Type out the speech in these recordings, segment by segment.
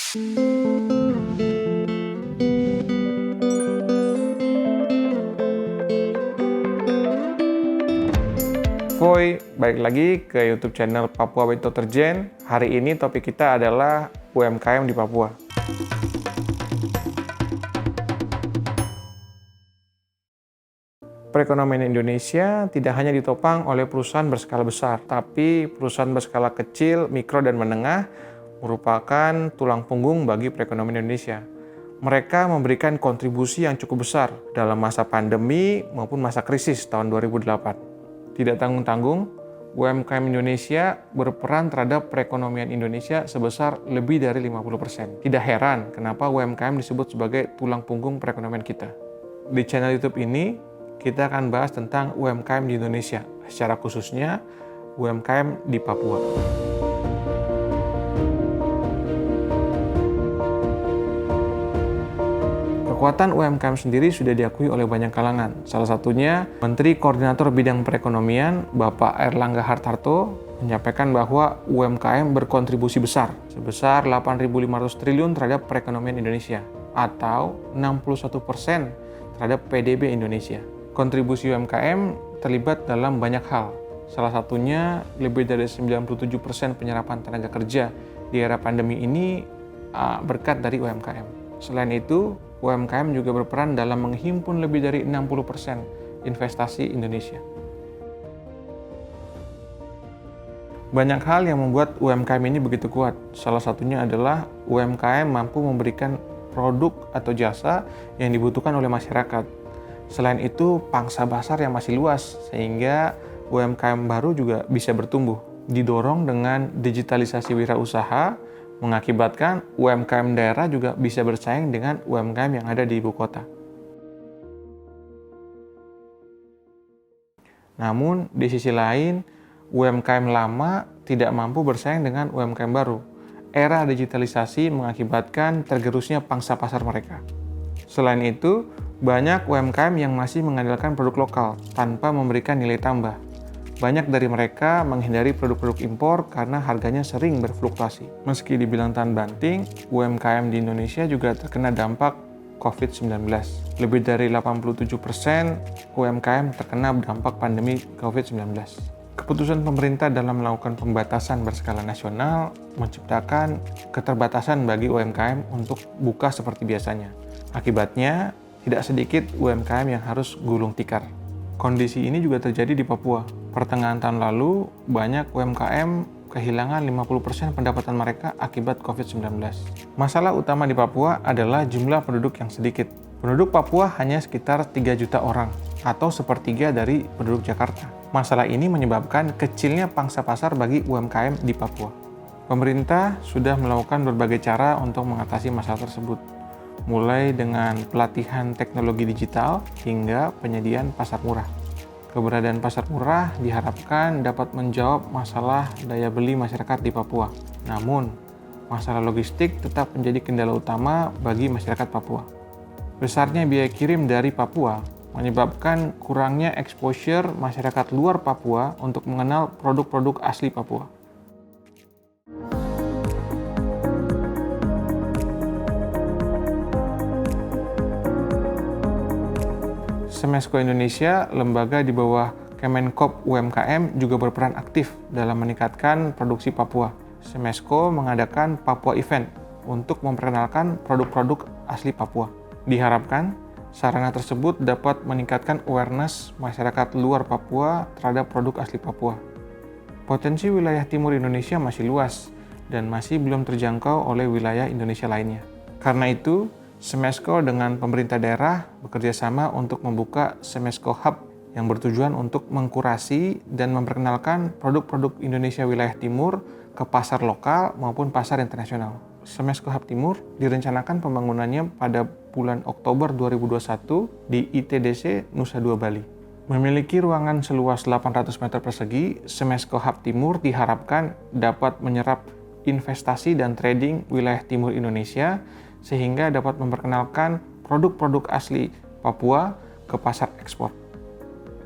Voy, balik lagi ke YouTube channel Papua Bento Terjen. Hari ini topik kita adalah UMKM di Papua. Perekonomian Indonesia tidak hanya ditopang oleh perusahaan berskala besar, tapi perusahaan berskala kecil, mikro, dan menengah merupakan tulang punggung bagi perekonomian Indonesia. Mereka memberikan kontribusi yang cukup besar dalam masa pandemi maupun masa krisis tahun 2008. Tidak tanggung-tanggung, UMKM Indonesia berperan terhadap perekonomian Indonesia sebesar lebih dari 50%. Tidak heran kenapa UMKM disebut sebagai tulang punggung perekonomian kita. Di channel YouTube ini, kita akan bahas tentang UMKM di Indonesia, secara khususnya UMKM di Papua. Kekuatan UMKM sendiri sudah diakui oleh banyak kalangan. Salah satunya, Menteri Koordinator Bidang Perekonomian, Bapak Airlangga Hartarto, menyampaikan bahwa UMKM berkontribusi besar, sebesar 8.500 triliun terhadap perekonomian Indonesia, atau 61% terhadap PDB Indonesia. Kontribusi UMKM terlibat dalam banyak hal. Salah satunya, lebih dari 97% penyerapan tenaga kerja di era pandemi ini berkat dari UMKM. Selain itu, UMKM juga berperan dalam menghimpun lebih dari 60% investasi Indonesia. Banyak hal yang membuat UMKM ini begitu kuat. Salah satunya adalah UMKM mampu memberikan produk atau jasa yang dibutuhkan oleh masyarakat. Selain itu, pangsa pasar yang masih luas, sehingga UMKM baru juga bisa bertumbuh. Didorong dengan digitalisasi wirausaha, mengakibatkan UMKM daerah juga bisa bersaing dengan UMKM yang ada di ibu kota. Namun, di sisi lain, UMKM lama tidak mampu bersaing dengan UMKM baru. Era digitalisasi mengakibatkan tergerusnya pangsa pasar mereka. Selain itu, banyak UMKM yang masih mengandalkan produk lokal tanpa memberikan nilai tambah. Banyak dari mereka menghindari produk-produk impor karena harganya sering berfluktuasi. Meski dibilang tahan banting, UMKM di Indonesia juga terkena dampak COVID-19. Lebih dari 87% UMKM terkena dampak pandemi COVID-19. Keputusan pemerintah dalam melakukan pembatasan berskala nasional menciptakan keterbatasan bagi UMKM untuk buka seperti biasanya. Akibatnya, tidak sedikit UMKM yang harus gulung tikar. Kondisi ini juga terjadi di Papua. Pertengahan tahun lalu, banyak UMKM kehilangan 50% pendapatan mereka akibat COVID-19. Masalah utama di Papua adalah jumlah penduduk yang sedikit. Penduduk Papua hanya sekitar 3 juta orang, atau sepertiga dari penduduk Jakarta. Masalah ini menyebabkan kecilnya pangsa pasar bagi UMKM di Papua. Pemerintah sudah melakukan berbagai cara untuk mengatasi masalah tersebut, mulai dengan pelatihan teknologi digital hingga penyediaan pasar murah. Keberadaan pasar murah diharapkan dapat menjawab masalah daya beli masyarakat di Papua. Namun, masalah logistik tetap menjadi kendala utama bagi masyarakat Papua. Besarnya biaya kirim dari Papua menyebabkan kurangnya exposure masyarakat luar Papua untuk mengenal produk-produk asli Papua. Semesco Indonesia, lembaga di bawah Kemenkop UMKM, juga berperan aktif dalam meningkatkan produksi Papua. Semesco mengadakan Papua Event untuk memperkenalkan produk-produk asli Papua. Diharapkan, sarana tersebut dapat meningkatkan awareness masyarakat luar Papua terhadap produk asli Papua. Potensi wilayah timur Indonesia masih luas dan masih belum terjangkau oleh wilayah Indonesia lainnya. Karena itu, Semesco dengan pemerintah daerah bekerja sama untuk membuka Semesco Hub yang bertujuan untuk mengkurasi dan memperkenalkan produk-produk Indonesia wilayah timur ke pasar lokal maupun pasar internasional. Semesco Hub Timur direncanakan pembangunannya pada bulan Oktober 2021 di ITDC Nusa Dua Bali. Memiliki ruangan seluas 800 meter persegi, Semesco Hub Timur diharapkan dapat menyerap investasi dan trading wilayah timur Indonesia sehingga dapat memperkenalkan produk-produk asli Papua ke pasar ekspor.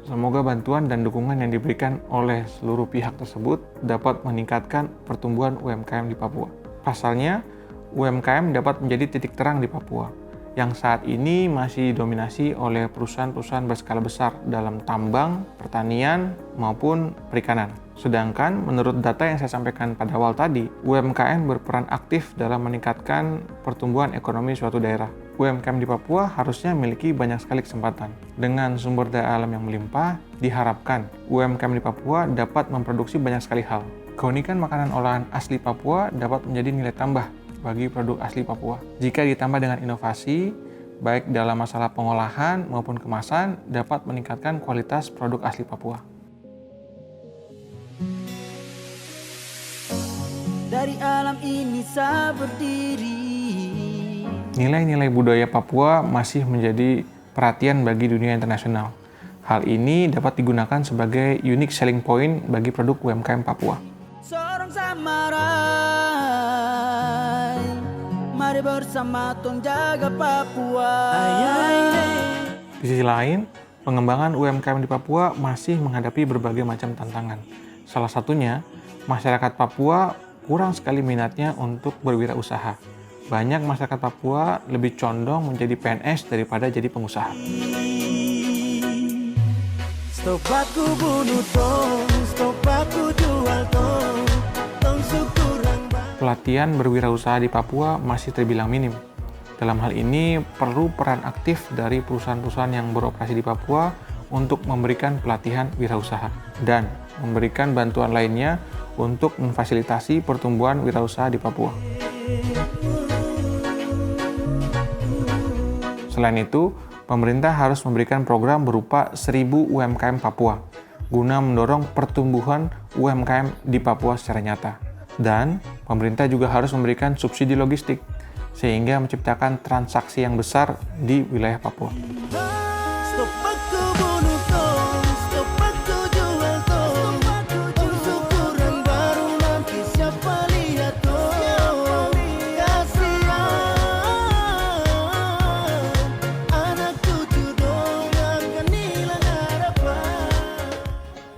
Semoga bantuan dan dukungan yang diberikan oleh seluruh pihak tersebut dapat meningkatkan pertumbuhan UMKM di Papua. Pasalnya, UMKM dapat menjadi titik terang di Papua, yang saat ini masih didominasi oleh perusahaan-perusahaan berskala besar dalam tambang, pertanian, maupun perikanan. Sedangkan menurut data yang saya sampaikan pada awal tadi, UMKM berperan aktif dalam meningkatkan pertumbuhan ekonomi suatu daerah. UMKM di Papua harusnya memiliki banyak sekali kesempatan. Dengan sumber daya alam yang melimpah, diharapkan UMKM di Papua dapat memproduksi banyak sekali hal. Keunikan makanan olahan asli Papua dapat menjadi nilai tambah bagi produk asli Papua. Jika ditambah dengan inovasi, baik dalam masalah pengolahan maupun kemasan, dapat meningkatkan kualitas produk asli Papua. Dari alam ini saya berdiri. Nilai-nilai budaya Papua masih menjadi perhatian bagi dunia internasional. Hal ini dapat digunakan sebagai unique selling point bagi produk UMKM Papua. Seorang samurai, mari bersama tong jaga Papua. Di sisi lain, pengembangan UMKM di Papua masih menghadapi berbagai macam tantangan. Salah satunya, masyarakat Papua kurang sekali minatnya untuk berwirausaha. Banyak masyarakat Papua lebih condong menjadi PNS daripada jadi pengusaha. Stop aku bunuh tong, stop aku jual tong, tong syukurang. Pelatihan berwirausaha di Papua masih terbilang minim. Dalam hal ini, perlu peran aktif dari perusahaan-perusahaan yang beroperasi di Papua untuk memberikan pelatihan wirausaha dan memberikan bantuan lainnya untuk memfasilitasi pertumbuhan wirausaha di Papua. Selain itu, pemerintah harus memberikan program berupa 1000 UMKM Papua guna mendorong pertumbuhan UMKM di Papua secara nyata. Dan pemerintah juga harus memberikan subsidi logistik sehingga menciptakan transaksi yang besar di wilayah Papua. Stop aku bunuh tong, stop aku jual tong, tong syukurang baru nanti siapa lihat tong. Kasihan anak cucu dong akan hilang harapan.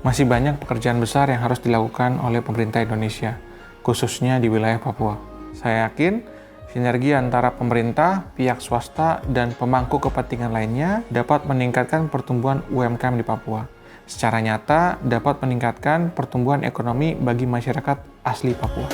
Masih banyak pekerjaan besar yang harus dilakukan oleh pemerintah Indonesia, khususnya di wilayah Papua. Saya yakin sinergi antara pemerintah, pihak swasta, dan pemangku kepentingan lainnya dapat meningkatkan pertumbuhan UMKM di Papua. Secara nyata dapat meningkatkan pertumbuhan ekonomi bagi masyarakat asli Papua.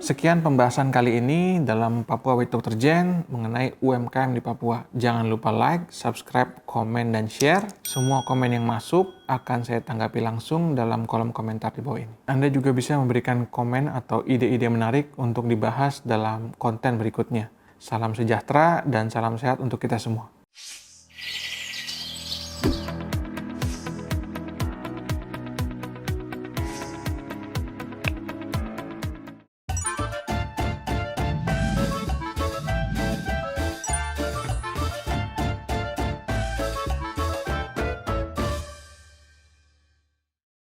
Sekian pembahasan kali ini dalam Papua with Dr. Jen mengenai UMKM di Papua. Jangan lupa like, subscribe, komen, dan share. Semua komen yang masuk akan saya tanggapi langsung dalam kolom komentar di bawah ini. Anda juga bisa memberikan komen atau ide-ide menarik untuk dibahas dalam konten berikutnya. Salam sejahtera dan salam sehat untuk kita semua.